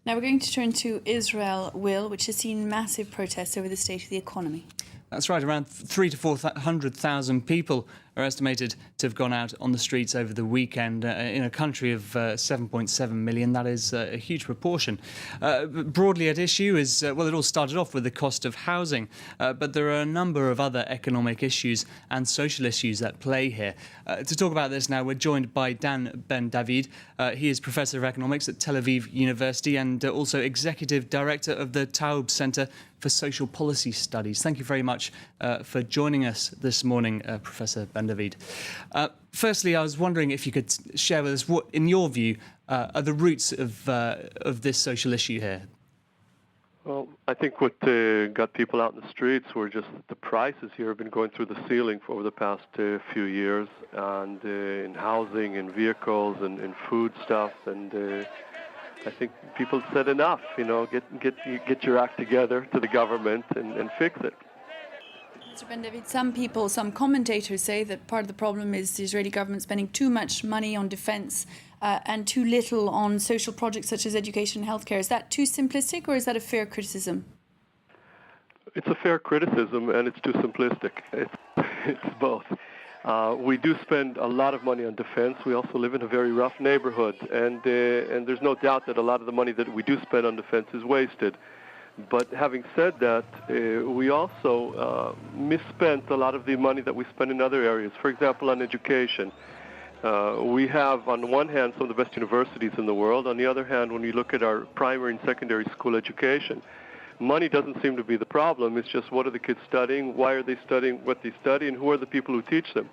Now we're going to turn to Israel, Will, which has seen massive protests over the state of the economy. That's right, around 300,000 to 400,000 people are estimated to have gone out on the streets over the weekend in a country of 7.7 million. That is a huge proportion. Broadly at issue is, well, it all started off with the cost of housing, but there are a number of other economic issues and social issues at play here. To talk about this now, we're joined by Dan Ben David. He is Professor of Economics at Tel Aviv University and also Executive Director of the Taub Center for Social Policy Studies. Thank you very much for joining us this morning, Professor Ben David. Firstly, I was wondering if you could share with us what, in your view, are the roots of this social issue here? Well, I think what got people out in the streets were just the prices here have been going through the ceiling for over the past few years, and in housing, in vehicles, and in food stuff, and I think people said enough. You know, get your act together to the government and fix it. Mr. Ben David, some commentators say that part of the problem is the Israeli government spending too much money on defence and too little on social projects such as education and healthcare. Is that too simplistic, or is that a fair criticism? It's a fair criticism, and it's too simplistic. It's both. We do spend a lot of money on defense. We also live in a very rough neighborhood, and there's no doubt that a lot of the money that we do spend on defense is wasted. But having said that, we also misspent a lot of the money that we spend in other areas. For example, on education. We have, on the one hand, some of the best universities in the world. On the other hand, when you look at our primary and secondary school education, money doesn't seem to be the problem. It's just what are the kids studying, why are they studying what they study, and who are the people who teach them.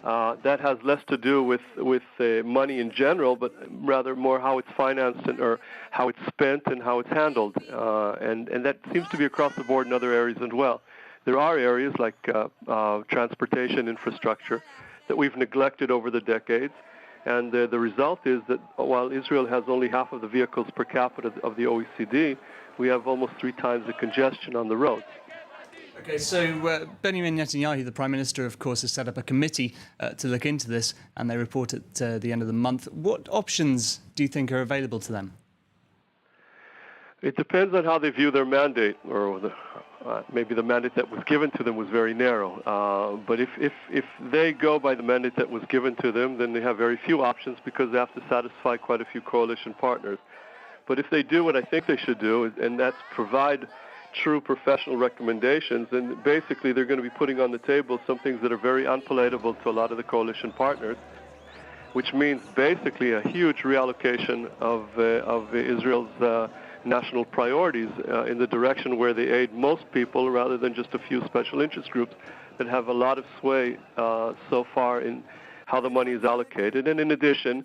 That has less to do with money in general, but rather more how it's financed or how it's spent and how it's handled. And that seems to be across the board in other areas as well. There are areas like transportation infrastructure that we've neglected over the decades. And the result is that while Israel has only half of the vehicles per capita of the OECD, we have almost 3 times the congestion on the roads. OK, so Benjamin Netanyahu, the Prime Minister, of course, has set up a committee to look into this, and they report at the end of the month. What options do you think are available to them? It depends on how they view their mandate, or maybe the mandate that was given to them was very narrow. But if they go by the mandate that was given to them, then they have very few options because they have to satisfy quite a few coalition partners. But if they do what I think they should do, and that's provide true professional recommendations, then basically they're going to be putting on the table some things that are very unpalatable to a lot of the coalition partners, which means basically a huge reallocation of Israel's national priorities in the direction where they aid most people rather than just a few special interest groups that have a lot of sway so far in how the money is allocated. And in addition,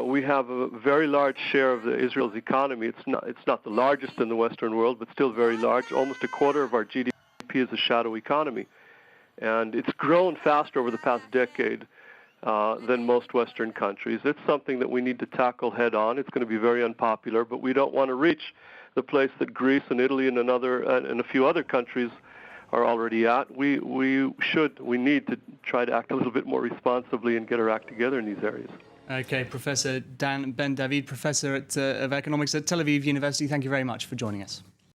we have a very large share of Israel's economy. It's not the largest in the Western world, but still very large. Almost a quarter of our GDP is a shadow economy. And it's grown faster over the past decade than most Western countries. It's something that we need to tackle head on. It's going to be very unpopular, but we don't want to reach the place that Greece and Italy and a few other countries are already at. We need to try to act a little bit more responsibly and get our act together in these areas. OK, Professor Dan Ben David, Professor of Economics at Tel Aviv University, thank you very much for joining us.